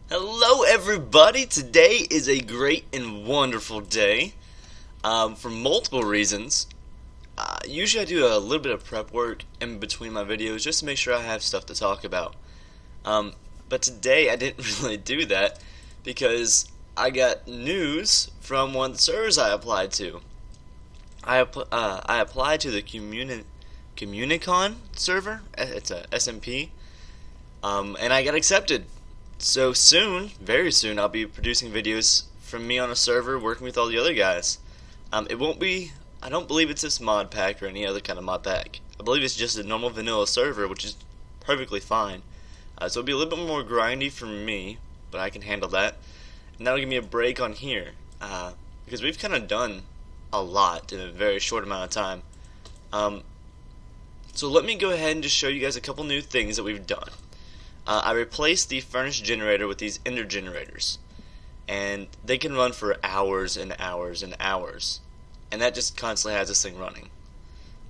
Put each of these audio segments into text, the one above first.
Hello, everybody. Today is a great and wonderful day for multiple reasons. Usually, I do a little bit of prep work in between my videos just to make sure I have stuff to talk about. But today, I didn't really do that because I got news from one of the servers I applied to. I applied to the Communicon server. It's a SMP, and I got accepted. So soon, very soon, I'll be producing videos from me on a server working with all the other guys. It won't be, I don't believe it's this mod pack or any other kind of mod pack. I believe it's just a normal vanilla server, which is perfectly fine. So it'll be a little bit more grindy for me, but I can handle that. And that'll give me a break on here, because we've kind of done a lot in a very short amount of time. So let me go ahead and just show you guys a couple new things that we've done. I replaced the furnace generator with these ender generators, and they can run for hours and hours and hours, and that just constantly has this thing running.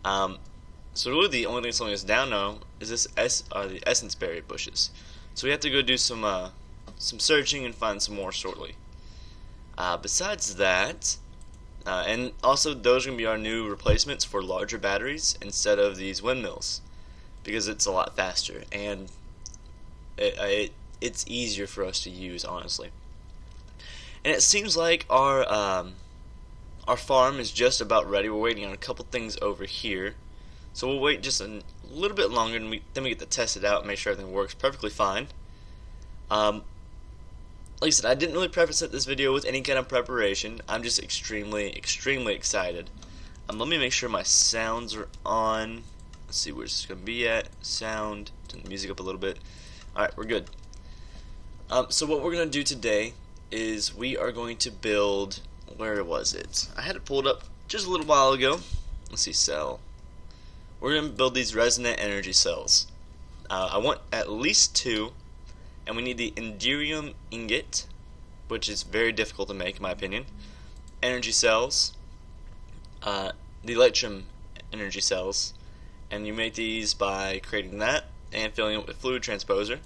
So really the only thing slowing us down now is the essence berry bushes. So we have to go do some searching and find some more shortly. Besides that, and also those are going to be our new replacements for larger batteries instead of these windmills, because it's a lot faster and it's easier for us to use, honestly. And it seems like our farm is just about ready. We're waiting on a couple things over here, so we'll wait just a little bit longer, and then we get to test it out and make sure everything works perfectly fine. Like I said, I didn't really preface this video with any kind of preparation. I'm just extremely excited. Let me make sure my sounds are on. Let's see where this is going to be at. Sound. Turn the music up a little bit. Alright, we're good. So what we're going to do today is we are going to build, where was it? I had it pulled up just a little while ago. Let's see, cell. We're going to build these resonant energy cells. I want at least 2, and we need the Enderium ingot, which is very difficult to make in my opinion. Energy cells, the Electrum energy cells, and you make these by creating that and filling it with fluid transposer.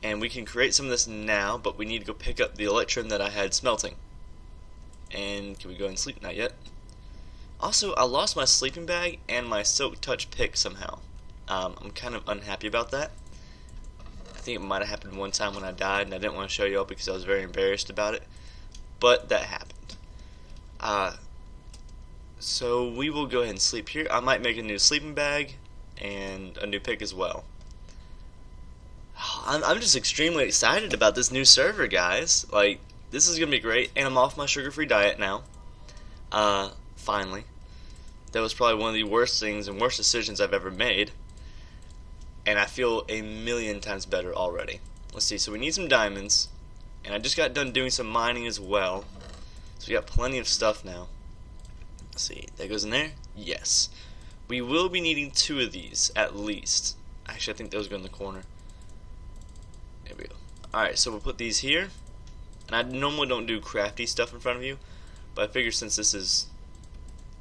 And we can create some of this now, but we need to go pick up the Electrum that I had smelting. And can we go and sleep? Not yet. Also, I lost my sleeping bag and my Silk Touch pick somehow. I'm kind of unhappy about that. I think it might have happened one time when I died, and I didn't want to show you all because I was very embarrassed about it. But that happened. So we will go ahead and sleep here. I might make a new sleeping bag and a new pick as well. I'm just extremely excited about this new server, guys. Like, this is gonna be great, and I'm off my sugar-free diet now. Finally. That was probably one of the worst things and worst decisions I've ever made, and I feel a million times better already. Let's see, so we need some diamonds, and I just got done doing some mining as well, so we got plenty of stuff now. Let's see, that goes in there? Yes. We will be needing 2 of these, at least. Actually, I think those go in the corner. There we go. Alright, so we'll put these here. And I normally don't do crafty stuff in front of you, but I figure since this is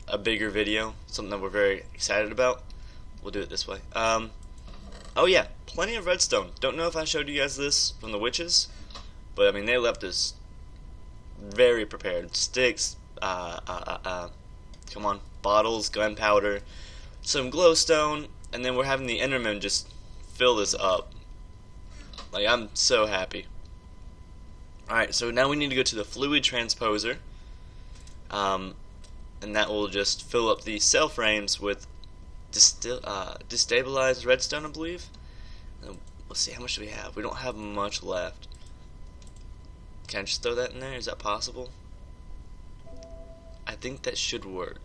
a bigger video, something that we're very excited about, we'll do it this way. Oh yeah, plenty of redstone. Don't know if I showed you guys this from the witches, but I mean, they left us very prepared. Sticks, come on, bottles, gunpowder, some glowstone, and then we're having the Enderman just fill this up. Like, I'm so happy. Alright, so now we need to go to the fluid transposer, and that will just fill up the cell frames with destabilized redstone, I believe. Let's see, how much do we have? We don't have much left. Can I just throw that in there? Is that possible? I think that should work.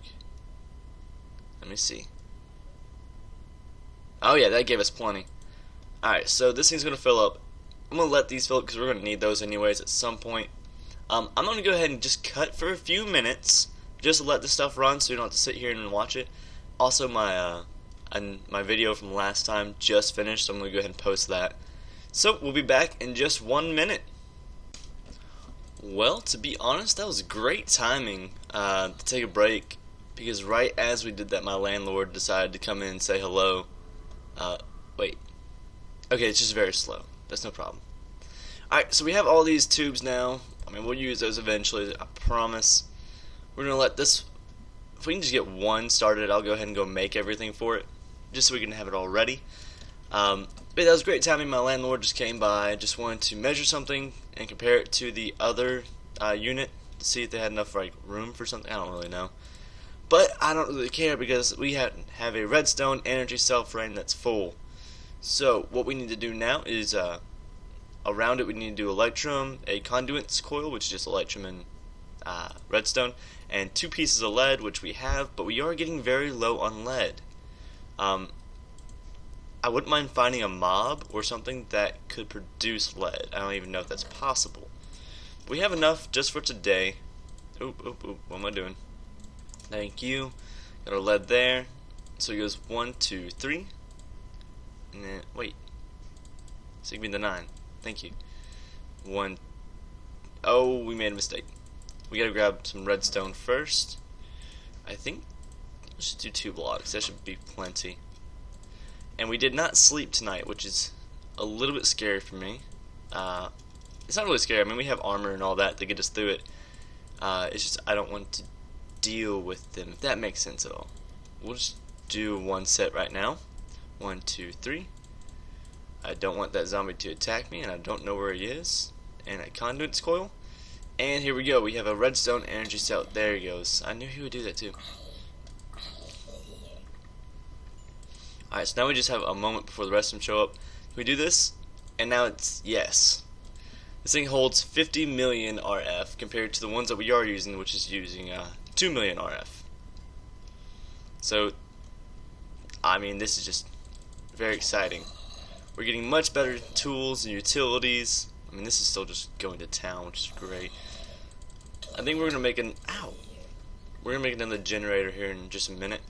Let me see. Oh yeah, that gave us plenty. Alright, so this thing's going to fill up. I'm going to let these fill up because we're going to need those anyways at some point. I'm going to go ahead and just cut for a few minutes just to let this stuff run so you don't have to sit here and watch it. Also, my video from last time just finished, so I'm going to go ahead and post that. So, we'll be back in just 1 minute. Well, to be honest, that was great timing to take a break, because right as we did that, my landlord decided to come in and say hello. Wait. Okay, it's just very slow. That's no problem. Alright, so we have all these tubes now. I mean, we'll use those eventually, I promise. We're going to let this, if we can just get one started, I'll go ahead and go make everything for it, just so we can have it all ready. But that was great timing. My landlord just came by, just wanted to measure something and compare it to the other unit to see if they had enough room for something. I don't really know. But I don't really care because we have a redstone energy cell frame that's full. So what we need to do now is around it we need to do electrum, a conduits coil, which is just electrum and redstone, and 2 pieces of lead, which we have, but we are getting very low on lead. I wouldn't mind finding a mob or something that could produce lead. I don't even know if that's possible. But we have enough just for today. Oop, what am I doing? Thank you. Got our lead there. So it goes 1, 2, 3. And then, wait. So give me the 9. Thank you. 1. Oh, we made a mistake. We gotta grab some redstone first. I think let's just do 2 blocks. That should be plenty. And we did not sleep tonight, which is a little bit scary for me. It's not really scary. I mean, we have armor and all that to get us through it. It's just I don't want to deal with them, if that makes sense at all. We'll just do 1 set right now. 1, 2, 3. I don't want that zombie to attack me, and I don't know where he is. And a conduits coil. And here we go. We have a redstone energy cell. There he goes. I knew he would do that too. Alright, so now we just have a moment before the rest of them show up. We do this, and now it's yes. This thing holds 50 million RF compared to the ones that we are using, which is using 2 million RF. So, I mean, this is just very exciting. We're getting much better tools and utilities. I mean, this is still just going to town, which is great. I think we're gonna make we're gonna make another generator here in just a minute,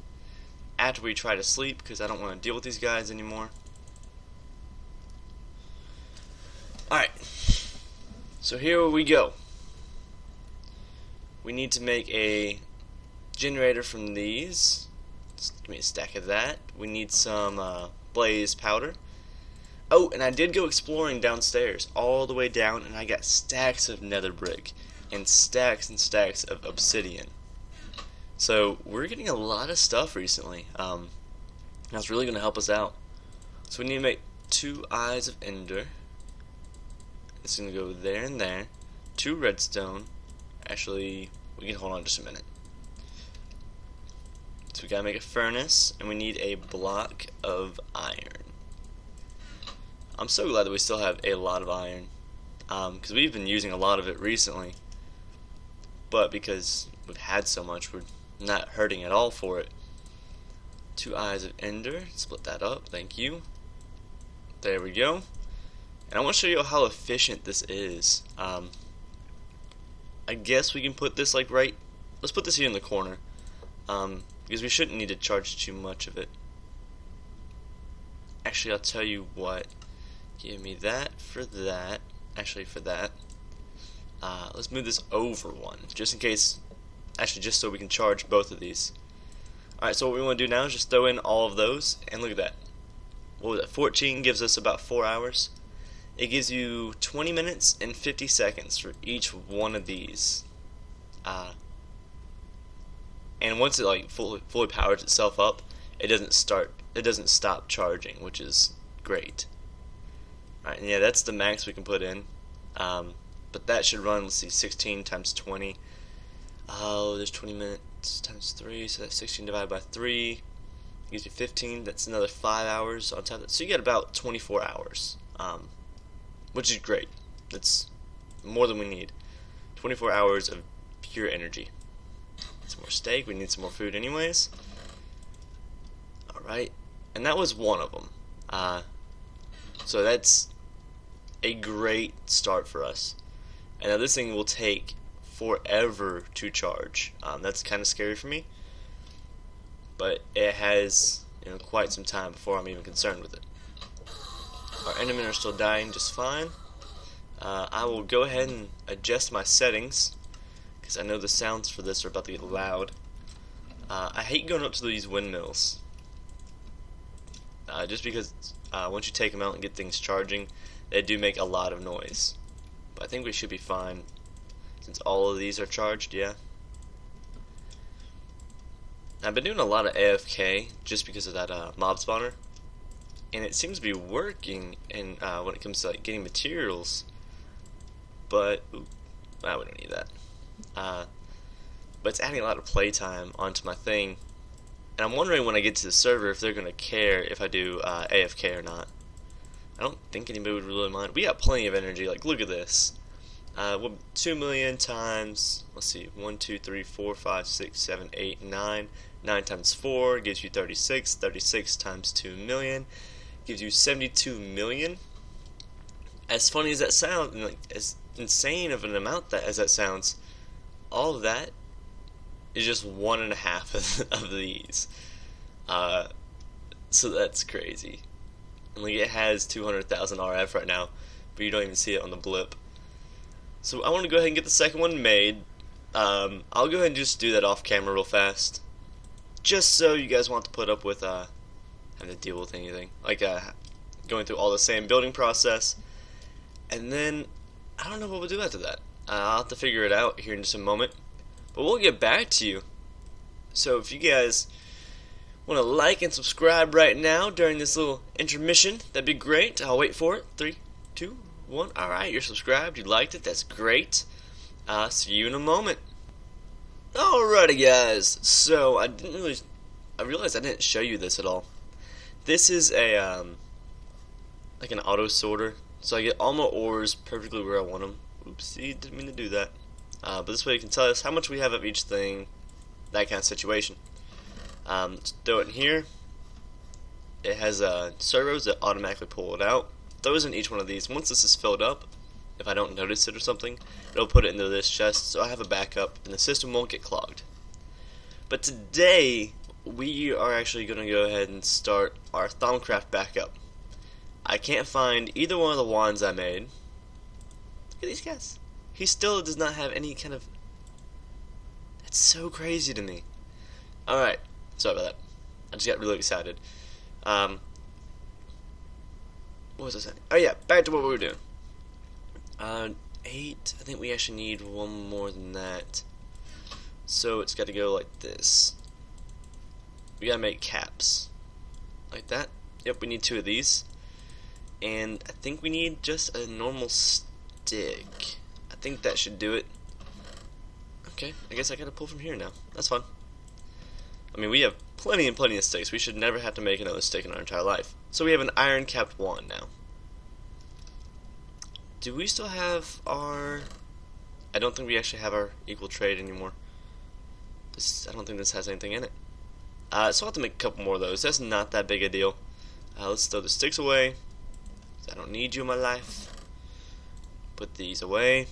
after we try to sleep, because I don't want to deal with these guys anymore. Alright, so here we go. We need to make a generator from these. Just give me a stack of that. We need some blaze powder. Oh, and I did go exploring downstairs, all the way down, and I got stacks of nether brick and stacks of obsidian. So we're getting a lot of stuff recently. That's really going to help us out. So we need to make 2 eyes of ender. It's going to go there and there. 2 redstone. Actually, we can hold on just a minute. So we got to make a furnace, and we need a block of iron. I'm so glad that we still have a lot of iron, because we've been using a lot of it recently. But because we've had so much, we're not hurting at all for it. 2 eyes of ender. Split that up. Thank you. There we go. And I want to show you how efficient this is. I guess we can put this like right. Let's put this here in the corner, because we shouldn't need to charge too much of it. Actually, I'll tell you what. Give me that for that. Actually, for that. Let's move this over 1, just in case. Actually, just so we can charge both of these. Alright, so what we want to do now is just throw in all of those, and look at that. What was that? 14 gives us about 4 hours. It gives you 20 minutes and 50 seconds for each one of these. And once it like fully powers itself up, it doesn't stop charging, which is great. Alright, and yeah, that's the max we can put in. But that should run, let's see, 16 times 20. Oh, there's 20 minutes times 3, so that's 16 divided by 3. Gives you 15, that's another 5 hours on top of that. So you get about 24 hours, which is great. That's more than we need. 24 hours of pure energy. Some more steak, we need some more food anyways. Alright, and that was one of them. So that's a great start for us. And now this thing will take forever to charge. That's kind of scary for me, but it has quite some time before I'm even concerned with it. Our endermen are still dying just fine. I will go ahead and adjust my settings, because I know the sounds for this are about to get loud. I hate going up to these windmills, just because once you take them out and get things charging, they do make a lot of noise. but I think we should be fine since all of these are charged. Yeah. I've been doing a lot of AFK just because of that mob spawner, and it seems to be working in when it comes to like getting materials. But we don't need that. But it's adding a lot of playtime onto my thing, and I'm wondering when I get to the server if they're gonna care if I do AFK or not. I don't think anybody would really mind. We got plenty of energy. Like, look at this. 2 million times, let's see, 1, 2, 3, 4, 5, 6, 7, 8, 9. 9 times 4 gives you 36. 36 times 2 million gives you 72 million. As funny as that sounds, and like, as insane of an amount as that sounds, all of that is just 1.5 of these. So that's crazy. And like, it has 200,000 RF right now, but you don't even see it on the blip. So I want to go ahead and get the second one made. I'll go ahead and just do that off camera real fast, just so you guys won't have to put up with having to deal with anything like going through all the same building process. And then I don't know what we'll do after that. I'll have to figure it out here in just a moment, but we'll get back to you. So if you guys want to like and subscribe right now during this little intermission, that'd be great. I'll wait for it. 3, 2, 1. Alright, you're subscribed, you liked it, that's great. See you in a moment. Alrighty guys, so I realized I didn't show you this at all. This is a like an auto sorter, so I get all my ores perfectly where I want them. Oopsie, didn't mean to do that. But this way you can tell us how much we have of each thing, that kind of situation. Just throw it in here. It has servos that automatically pull it out. Throws in each one of these. Once this is filled up, if I don't notice it or something, it'll put it into this chest, so I have a backup and the system won't get clogged. But today we are actually going to go ahead and start our Thaumcraft backup. I can't find either one of the wands I made. Look at these guys. He still does not have any kind of... It's so crazy to me. Alright, sorry about that. I just got really excited. What was I saying? Oh yeah, back to what we were doing. 8. I think we actually need one more than that. So it's got to go like this. We gotta make caps. Like that. Yep, we need 2 of these. And I think we need just a normal stick. I think that should do it. Okay, I guess I gotta pull from here now. That's fine. I mean, we have plenty and plenty of sticks. We should never have to make another stick in our entire life. So we have an iron capped wand now. Do we still have our... I don't think we actually have our equal trade anymore. I don't think this has anything in it. So I'll have to make a couple more of those. That's not that big a deal. Let's throw the sticks away. I don't need you in my life. Put these away.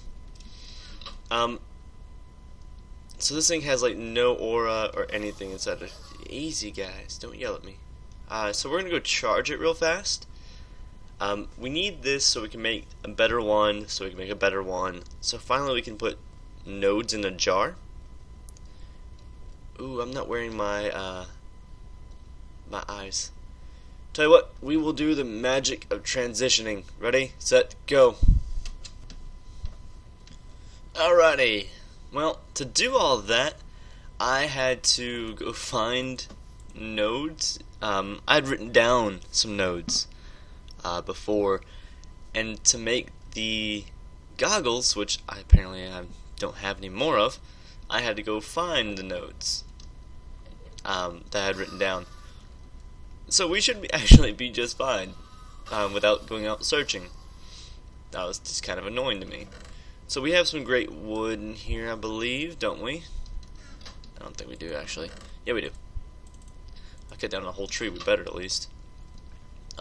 So this thing has like no aura or anything inside it. Easy guys, don't yell at me. So we're gonna go charge it real fast. We need this so we can make a better one, so we can make a better one. So finally we can put nodes in a jar. Ooh, I'm not wearing my my eyes. Tell you what, we will do the magic of transitioning. Ready, set, go. Alrighty. Well, to do all that, I had to go find nodes. I had written down some nodes before, and to make the goggles, which I apparently don't have any more of, I had to go find the nodes that I had written down. So we should actually be just fine without going out searching. That was just kind of annoying to me. So we have some great wood in here, I believe, don't we? I don't think we do, actually. Yeah, we do. I cut down a whole tree. We better, at least.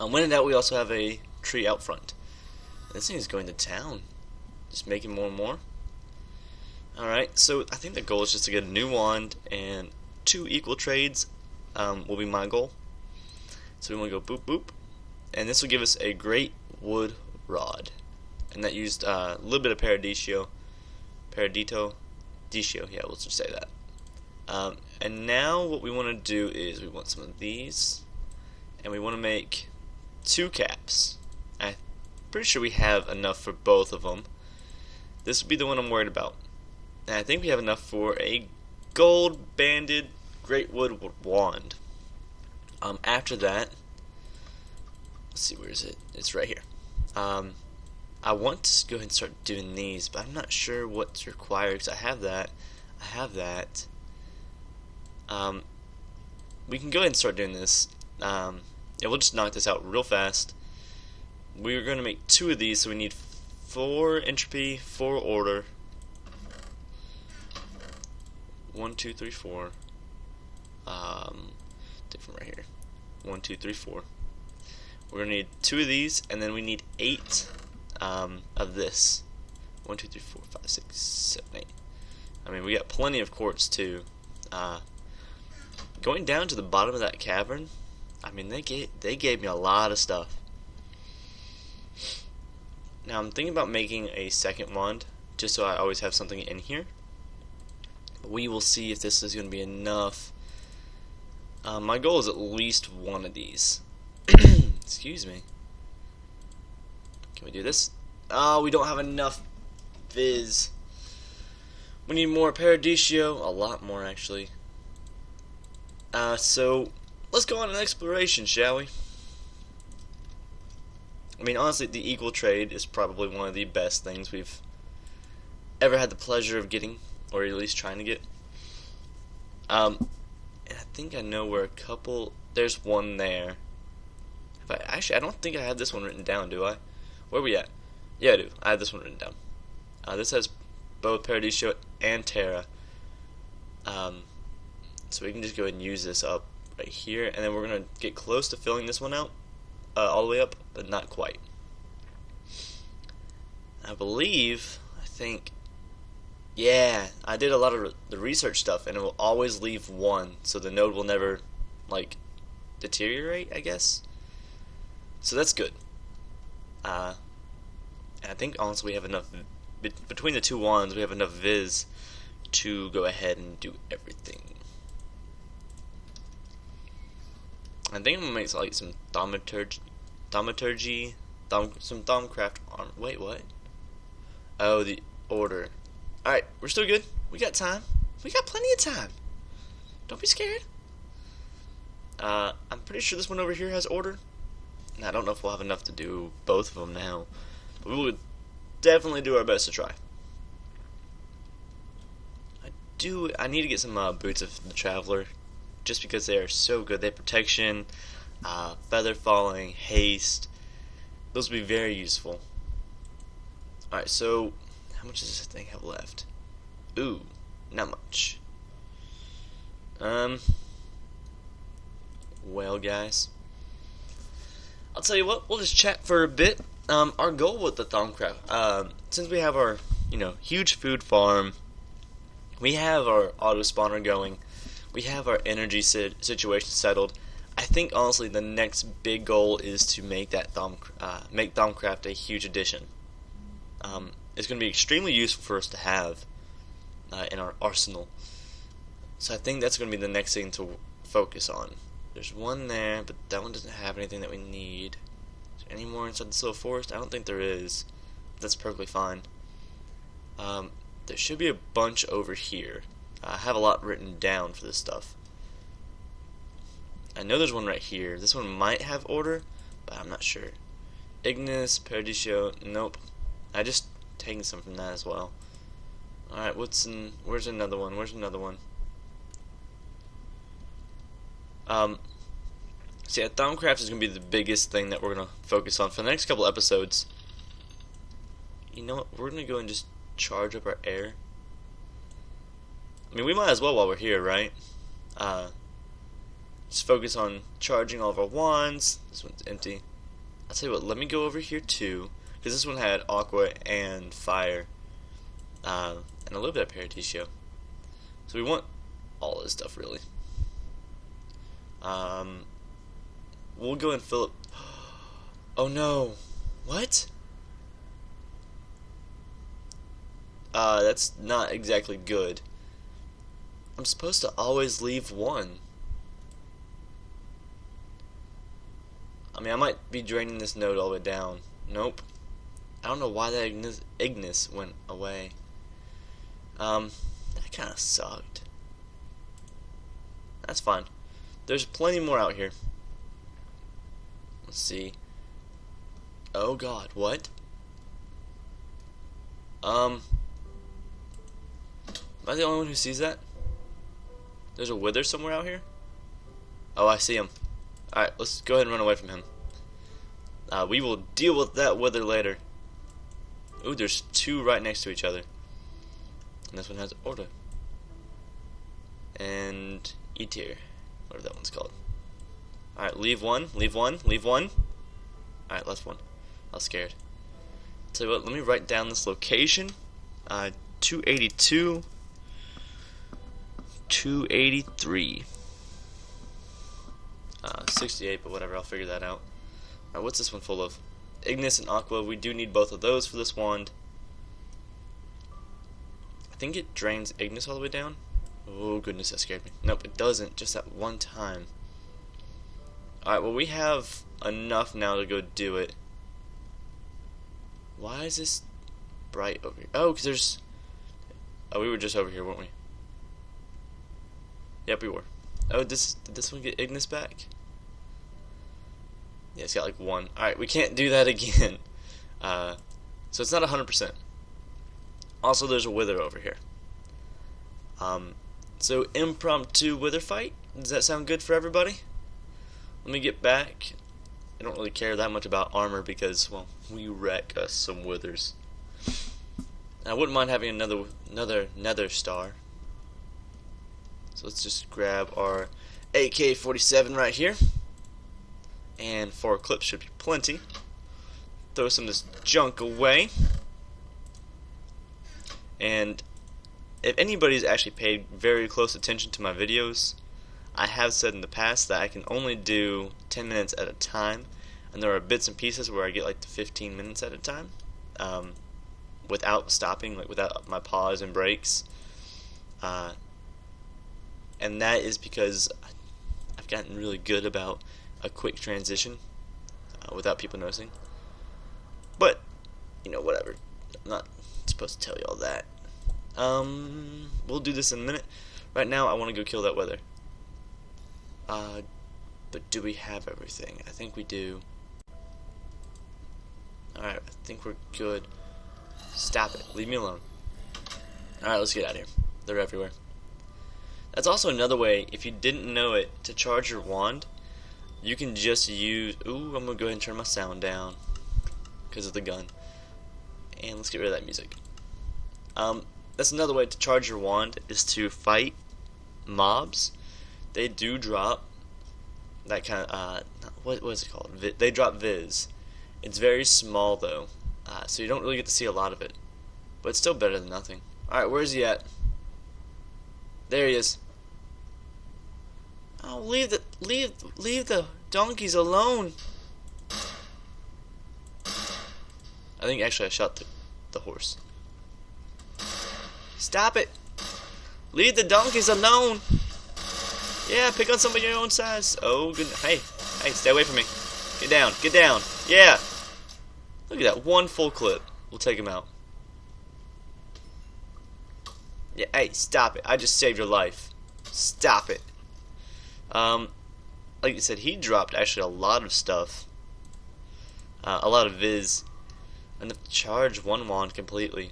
When in doubt, we also have a tree out front. This thing is going to town. Just making more and more. Alright, so I think the goal is just to get a new wand, and 2 equal trades will be my goal. So we want to go boop boop. And this will give us a great wood rod. And that used a little bit of Paraditio, yeah, we'll just say that. And now what we want to do is we want some of these, and we want to make 2 caps. I'm pretty sure we have enough for both of them. This would be the one I'm worried about. And I think we have enough for a gold-banded Greatwood wand. After that, let's see, where is it? It's right here. I want to go ahead and start doing these, but I'm not sure what's required because I have that. We can go ahead and start doing this. Yeah, we'll just knock this out real fast. We're going to make 2 of these, so we need 4 entropy, 4 order. 1, 2, 3, 4. Different right here. 1, 2, 3, 4. We're going to need 2 of these, and then we need 8 of this. 1, 2, 3, 4, 5, 6, 7, 8. I mean, we got plenty of quartz too. Going down to the bottom of that cavern, I mean, they gave me a lot of stuff. Now I'm thinking about making a second wand, just so I always have something in here. We will see if this is going to be enough. My goal is at least 1 of these. Excuse me. Can we do this? Oh, we don't have enough fizz. We need more Paradisio, a lot more actually. So let's go on an exploration, shall we? I mean, honestly, the equal trade is probably one of the best things we've ever had the pleasure of getting, or at least trying to get. And I think I know where a couple. There's one there. Actually, I don't think I had this one written down, do I? Where are we at? Yeah, I do. I have this one written down. This has both Paradisio and Terra. So we can just go ahead and use this up right here, and then we're going to get close to filling this one out, all the way up, but not quite. I think, yeah, I did a lot of the research stuff, and it will always leave 1, so the node will never, like, deteriorate, I guess. So that's good. And I think, honestly, we have enough, between the 2 wands, we have enough viz to go ahead and do everything. I think I'm going to make like some Thaumcraft armor. Wait, what? Oh, the order. Alright, we're still good. We got time. We got plenty of time. Don't be scared. I'm pretty sure this one over here has order. I don't know if we'll have enough to do both of them now, but we will definitely do our best to try. I need to get some boots of the Traveler, just because they are so good. They have protection, feather falling, haste. Those will be very useful. Alright, so how much does this thing have left? Ooh, not much. Well, guys, I'll tell you what, we'll just chat for a bit. Our goal with the Thaumcraft, since we have our, huge food farm, we have our auto spawner going, we have our energy situation settled. I think honestly the next big goal is to make that make Thaumcraft a huge addition. It's going to be extremely useful for us to have in our arsenal. So I think that's going to be the next thing to focus on. There's one there, but that one doesn't have anything that we need. Is there any more inside the slow forest? I don't think there is. That's perfectly fine. There should be a bunch over here. I have a lot written down for this stuff. I know there's one right here. This one might have order, but I'm not sure. Ignis, Paradisio, nope. I just taken some from that as well. Alright, where's another one? So yeah, Thaumcraft is going to be the biggest thing that we're going to focus on for the next couple episodes. You know what? We're going to go and just charge up our air. I mean, we might as well while we're here, right? Just focus on charging all of our wands. This one's empty. I'll tell you what, let me go over here too, because this one had aqua and fire, and a little bit of Paradisio. So we want all this stuff, really. We'll go and fill it. Oh no. What? That's not exactly good. I'm supposed to always leave 1. I mean, I might be draining this node all the way down. Nope. I don't know why that Ignis went away. That kind of sucked. That's fine. There's plenty more out here. Let's see. Oh god, what? Am I the only one who sees that? There's a wither somewhere out here? Oh, I see him. Alright, let's go ahead and run away from him. We will deal with that wither later. Ooh, there's two right next to each other. And this one has order. And E-tier. Whatever that one's called. Alright, leave one, leave one, leave one. Alright, left one. I was scared. Tell you what, let me write down this location. 282. 283. 68, but whatever, I'll figure that out. Alright, what's this one full of? Ignis and Aqua, we do need both of those for this wand. I think it drains Ignis all the way down. Oh goodness, that scared me. Nope, it doesn't, just that one time. Alright, well we have enough now to go do it. Why is this bright over here? Oh, because there's... Oh, we were just over here, weren't we? Yep, we were. Oh, did this one get Ignis back? Yeah, it's got like one. Alright, we can't do that again. So it's not 100%. Also, there's a wither over here. So impromptu wither fight. Does that sound good for everybody? Let me get back. I don't really care that much about armor because, well, we wreck us some withers. And I wouldn't mind having another nether star. So let's just grab our AK-47 right here. And 4 clips should be plenty. Throw some of this junk away. And if anybody's actually paid very close attention to my videos, I have said in the past that I can only do 10 minutes at a time, and there are bits and pieces where I get like to 15 minutes at a time, without stopping, like without my pause and breaks, and that is because I've gotten really good about a quick transition without people noticing. But you know, whatever. I'm not supposed to tell you all that. We'll do this in a minute. Right now, I want to go kill that wither. But do we have everything? I think we do. Alright, I think we're good. Stop it. Leave me alone. Alright, let's get out of here. They're everywhere. That's also another way, if you didn't know it, to charge your wand, you can just use... Ooh, I'm going to go ahead and turn my sound down because of the gun. And let's get rid of that music. That's another way to charge your wand, is to fight mobs. They do drop that kind of, what is it called? They drop Viz. It's very small though, so you don't really get to see a lot of it. But it's still better than nothing. Alright, where's he at? There he is. Oh, leave the donkeys alone. I think actually I shot the horse. Stop it! Leave the donkeys alone! Yeah, pick on somebody your own size. Oh, good. Hey, stay away from me. Get down, get down. Yeah! Look at that, one full clip. We'll take him out. Yeah, hey, stop it. I just saved your life. Stop it. Like I said, he dropped actually a lot of stuff. A lot of Viz. Enough to charge one wand completely.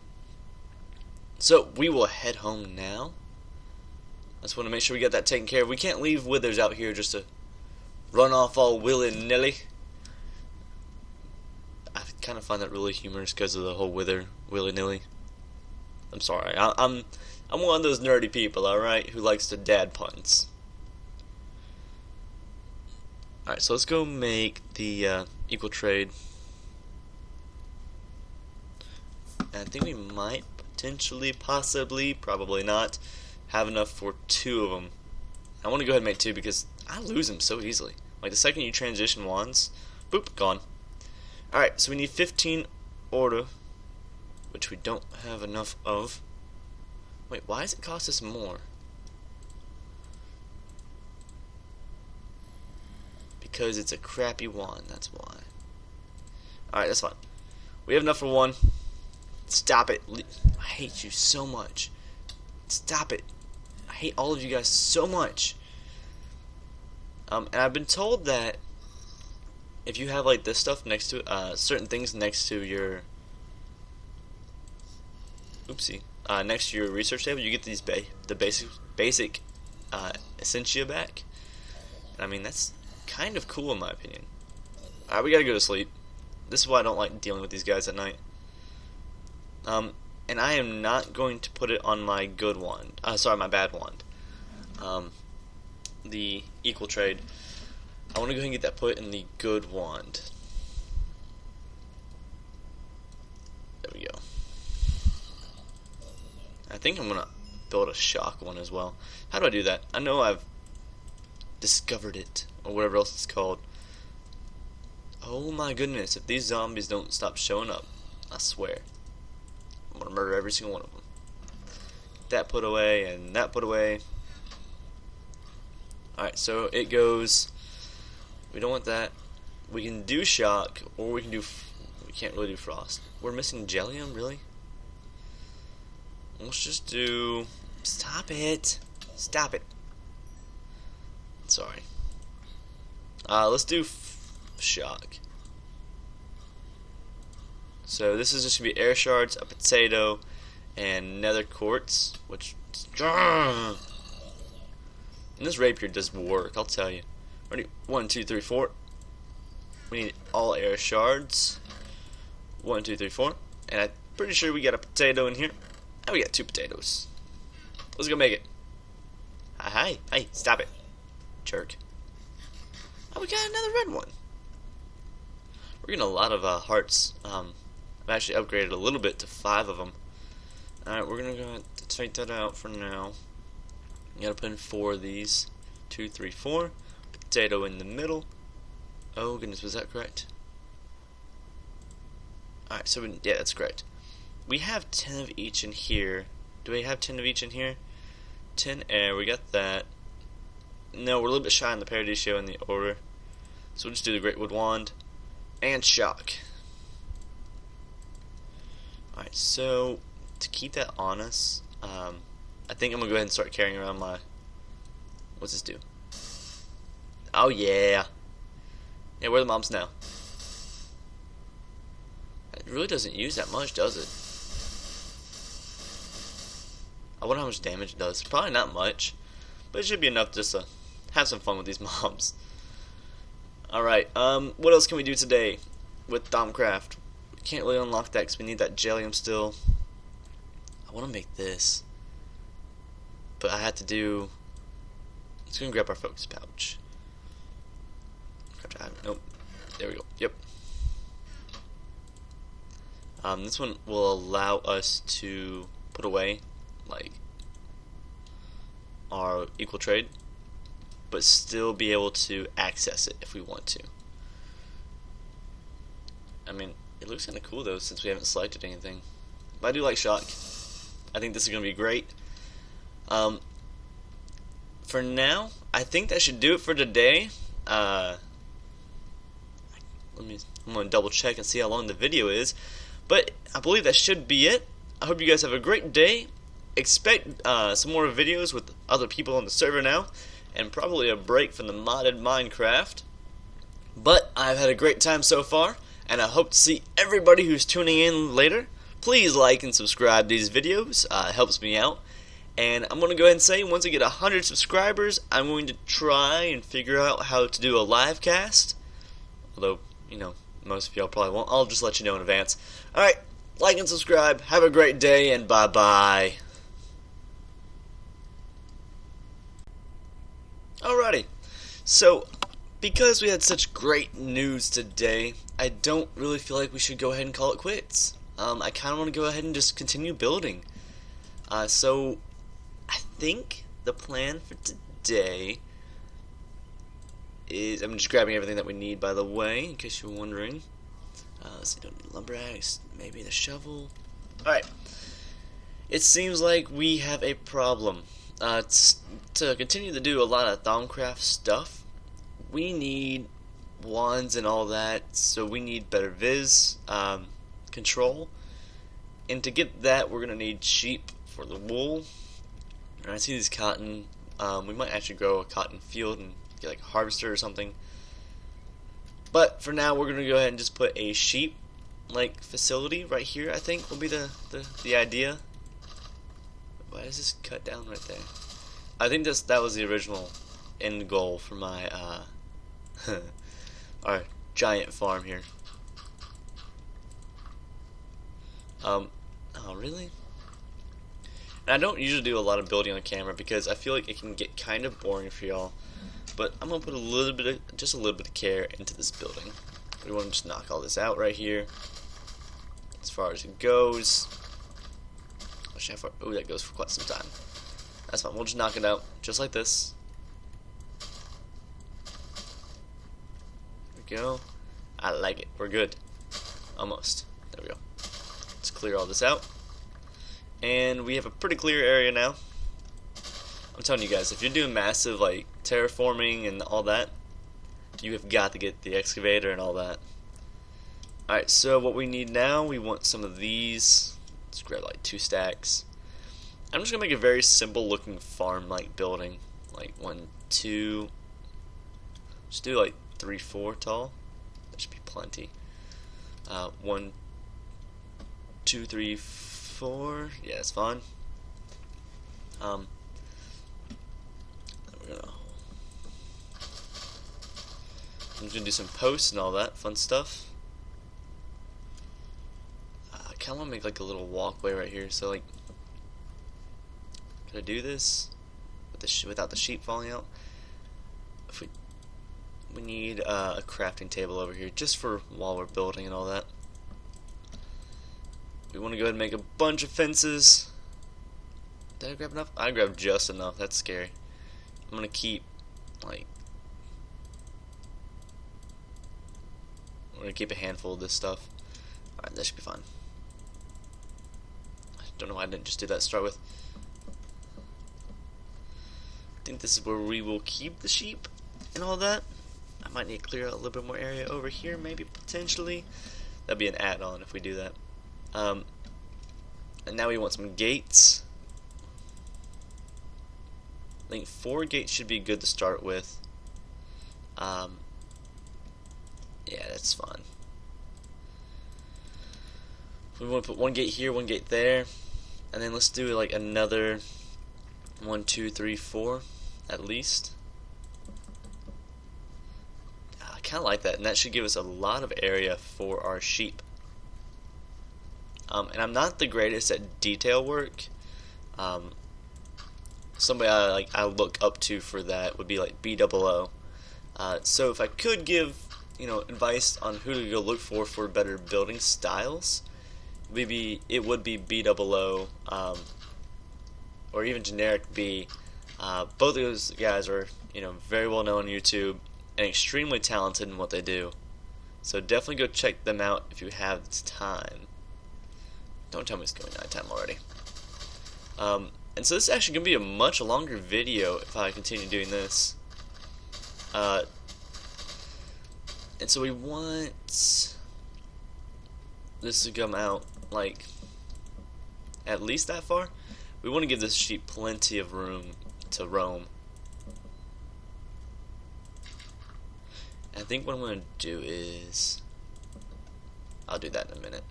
So, we will head home now. I just want to make sure we get that taken care of. We can't leave withers out here just to run off all willy-nilly. I kind of find that really humorous because of the whole wither willy-nilly. I'm sorry. I'm one of those nerdy people, alright, who likes to dad puns. Alright, so let's go make the equal trade. And I think we might potentially, possibly, probably not, have enough for 2 of them. I want to go ahead and make 2 because I lose them so easily. Like the second you transition wands, boop, gone. Alright, so we need 15 order, which we don't have enough of. Wait, why does it cost us more? Because it's a crappy wand, that's why. Alright, that's fine. We have enough for one. Stop it. I hate you so much. Stop it. I hate all of you guys so much. And I've been told that if you have like this stuff next to certain things next to your next to your research table, you get these the basic essentia back. And I mean, that's kind of cool in my opinion. Alright, we gotta go to sleep. This is why I don't like dealing with these guys at night. And I am not going to put it on my good wand. Sorry, my bad wand. The equal trade. I want to go ahead and get that put in the good wand. There we go. I think I'm gonna build a shock one as well. How do I do that? I know I've discovered it, or whatever else it's called. Oh my goodness, if these zombies don't stop showing up, I swear I'm gonna murder every single one of them. That put away, and that put away. Alright, so it goes. We don't want that. We can do shock, or we can do. We can't really do frost. We're missing jellium, really? Let's just do. Stop it! Stop it! Sorry. Let's do shock. So this is just gonna be air shards, a potato, and nether quartz, which. And this rapier does work, I'll tell you. Ready? 1, 2, 3, 4. We need all air shards. 1, 2, 3, 4. And I'm pretty sure we got a potato in here. And we got 2 potatoes. Let's go make it. Hi, stop it. Jerk. Oh, we got another red one. We're getting a lot of hearts. I've actually upgraded a little bit to 5 of them. Alright, we're gonna go to take that out for now. You gotta put in 4 of these. 2, 3, 4. Potato in the middle. Oh goodness, was that correct? Alright, so yeah, that's correct. We have 10 of each in here. Do we have 10 of each in here? 10 air, we got that. No, we're a little bit shy on the Paradisio in the order. So we'll just do the Great Wood Wand. And shock. Alright, so to keep that on us, I think I'm gonna go ahead and start carrying around my. What's this do? Oh yeah. Yeah, where are the mobs now? It really doesn't use that much, does it? I wonder how much damage it does. Probably not much, but it should be enough just to have some fun with these mobs. Alright, what else can we do today with Thaumcraft? We can't really unlock that because we need that jellium still. I want to make this, but I had to do. Let's go and grab our focus pouch. Nope. There we go. Yep. This one will allow us to put away like our equal trade, but still be able to access it if we want to. I mean, it looks kind of cool though since we haven't selected anything. But I do like shock. I think this is going to be great. For now, I think that should do it for today. I'm going to double check and see how long the video is. But I believe that should be it. I hope you guys have a great day. Expect some more videos with other people on the server now. And probably a break from the modded Minecraft. But I've had a great time so far. And I hope to see everybody who's tuning in later. Please like and subscribe to these videos. It helps me out. And I'm going to go ahead and say, once I get 100 subscribers, I'm going to try and figure out how to do a live cast. Although, you know, most of y'all probably won't. I'll just let you know in advance. Alright, like and subscribe. Have a great day, and bye-bye. Alrighty. So, because we had such great news today, I don't really feel like we should go ahead and call it quits. I kind of want to go ahead and just continue building. So, I think the plan for today is, I'm just grabbing everything that we need, by the way, in case you're wondering. Let's see, don't need lumber axe, maybe the shovel. Alright, it seems like we have a problem. To continue to do a lot of Thaumcraft stuff, we need wands and all that, so we need better viz. control. And to get that, we're gonna need sheep for the wool. And I see these cotton. We might actually grow a cotton field and get like a harvester or something. But for now, we're gonna go ahead and just put a sheep like facility right here. I think will be the idea. Why is this cut down right there? I think that was the original end goal for my our giant farm here. Oh really? And I don't usually do a lot of building on camera because I feel like it can get kind of boring for y'all. But I'm gonna put just a little bit of care into this building. We want to just knock all this out right here. As far as it goes. Oh, that goes for quite some time. That's fine. We'll just knock it out just like this. There we go. I like it. We're good. Almost. There we go. Let's clear all this out. And we have a pretty clear area now. I'm telling you guys, if you're doing massive like terraforming and all that, you have got to get the excavator and all that. Alright, so what we need now, we want some of these. Let's grab like 2 stacks. I'm just gonna make a very simple looking farm like building. Like 1, 2. Just do like 3, 4 tall. That should be plenty. 1, 2, 3, 4. Yeah, that's fine. I'm just gonna do some posts and all that fun stuff. I kinda wanna make like a little walkway right here, so like, can I do this with without the sheep falling out? If we need a crafting table over here just for while we're building and all that. We want to go ahead and make a bunch of fences. Did I grab enough? I grabbed just enough. That's scary. I'm gonna keep like, we're gonna keep a handful of this stuff. Alright, that should be fine. I don't know why I didn't just do that to start with. I think this is where we will keep the sheep and all that. I might need to clear out a little bit more area over here, maybe potentially. That'd be an add-on if we do that. And now we want some gates. I think 4 gates should be good to start with. Yeah, that's fine. We want to put 1 gate here, 1 gate there, and then let's do like another 1, 2, 3, 4 at least. I kind of like that, and that should give us a lot of area for our sheep. And I'm not the greatest at detail work. Somebody I look up to for that would be like BOO. So if I could give advice on who to go look for better building styles, maybe it would be BOO, or even generic B. Both of those guys are very well known on YouTube and extremely talented in what they do. So definitely go check them out if you have the time. Don't tell me it's going nighttime already. And so this is actually going to be a much longer video if I continue doing this. And so we want this to come out like at least that far. We want to give this sheep plenty of room to roam. I think what I'm going to do is, I'll do that in a minute.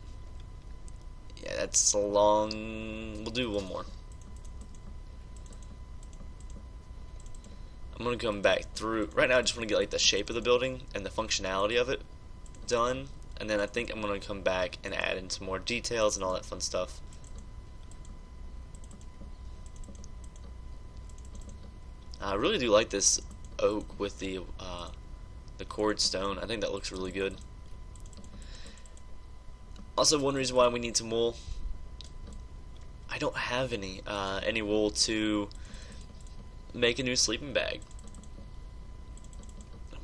Yeah, that's a long, we'll do one more. I'm going to come back through, right now I just want to get like the shape of the building and the functionality of it done, and then I think I'm going to come back and add in some more details and all that fun stuff. I really do like this oak with the cord stone. I think that looks really good. Also, one reason why we need some wool, I don't have any wool to make a new sleeping bag.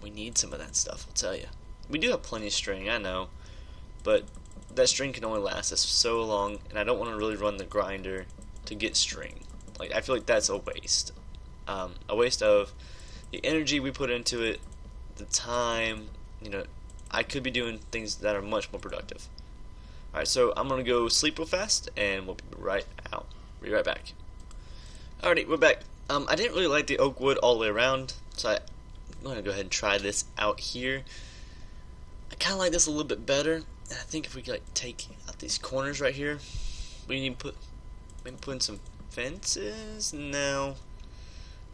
We need some of that stuff, I'll tell you. We do have plenty of string, I know, but that string can only last us so long, and I don't want to really run the grinder to get string. Like, I feel like that's a waste. A waste of the energy we put into it, the time. I could be doing things that are much more productive. Alright, so I'm gonna go sleep real fast, and we'll be right out. Be right back. Alrighty, we're back. I didn't really like the oak wood all the way around, so I'm gonna go ahead and try this out here. I kind of like this a little bit better. And I think if we could like take out these corners right here, we need to maybe put in some fences. No,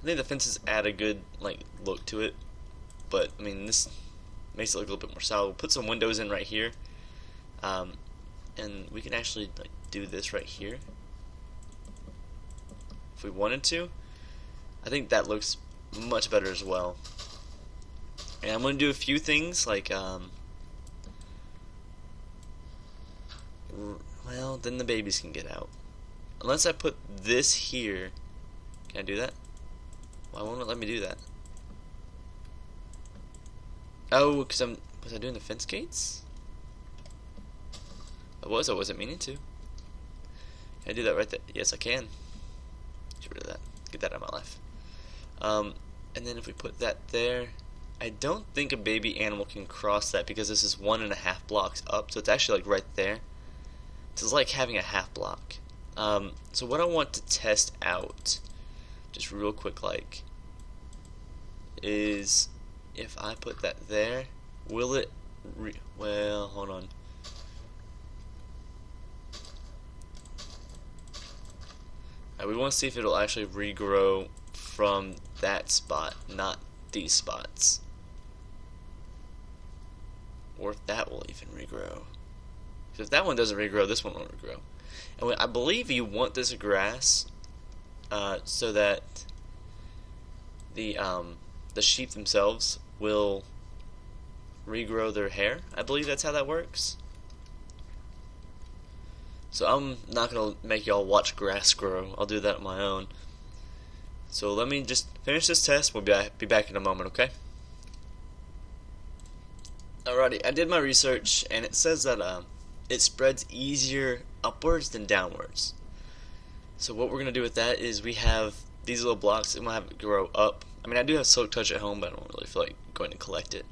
I think the fences add a good like look to it, but I mean this makes it look a little bit more solid. We'll put some windows in right here, and we can actually like do this right here if we wanted to. I think that looks much better as well. And I'm going to do a few things like well, then the babies can get out. Unless I put this here. Can I do that? Why won't it let me do that? Oh, because was I doing the fence gates? I wasn't meaning to. Can I do that right there? Yes, I can. Get rid of that. Get that out of my life. And then if we put that there, I don't think a baby animal can cross that because this is 1.5 blocks up, so it's actually like right there. So it's like having a half block. So what I want to test out, just real quick like, is if I put that there, will it, well, hold on. We want to see if it'll actually regrow from that spot, not these spots. Or if that will even regrow. If that one doesn't regrow, this one won't regrow. And I believe you want this grass so that the sheep themselves will regrow their hair. I believe that's how that works. So I'm not going to make y'all watch grass grow. I'll do that on my own. So let me just finish this test. We'll be back in a moment, okay? Alrighty, I did my research, and it says that it spreads easier upwards than downwards. So what we're going to do with that is we have these little blocks, and we'll have it grow up. I mean, I do have Silk Touch at home, but I don't really feel like going to collect it.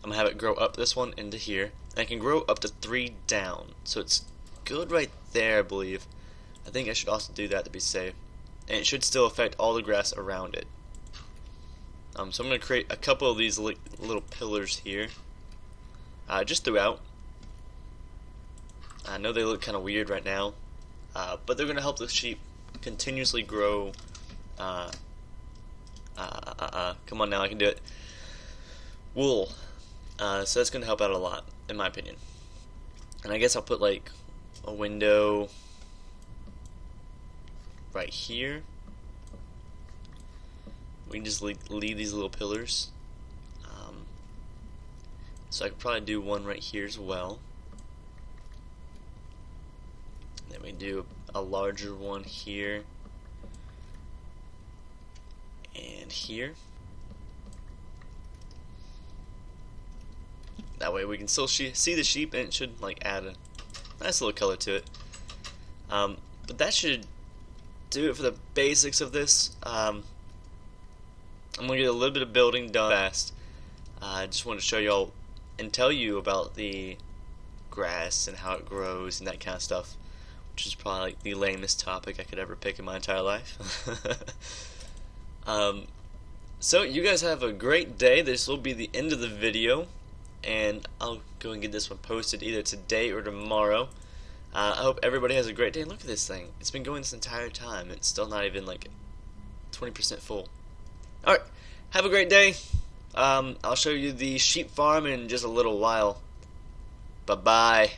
I'm going to have it grow up this one into here, and I can grow up to 3 down. So it's good right there, I believe. I think I should also do that to be safe. And it should still affect all the grass around it. So I'm going to create a couple of these little pillars here. Just throughout. I know they look kind of weird right now. But they're going to help the sheep continuously grow. Come on now, I can do it. Wool. So that's going to help out a lot, in my opinion. And I guess I'll put like a window right here. We can just leave these little pillars. So I could probably do one right here as well. Then we do a larger one here and here. That way we can still see the sheep, and it should like add a nice little color to it. But that should do it for the basics of this. I'm gonna get a little bit of building done fast. I just want to show y'all and tell you about the grass and how it grows and that kind of stuff, which is probably like the lamest topic I could ever pick in my entire life. So you guys have a great day. This will be the end of the video, and I'll go and get this one posted either today or tomorrow. I hope everybody has a great day. Look at this thing. It's been going this entire time. It's still not even like 20% full. Alright, have a great day. I'll show you the sheep farm in just a little while. Bye-bye.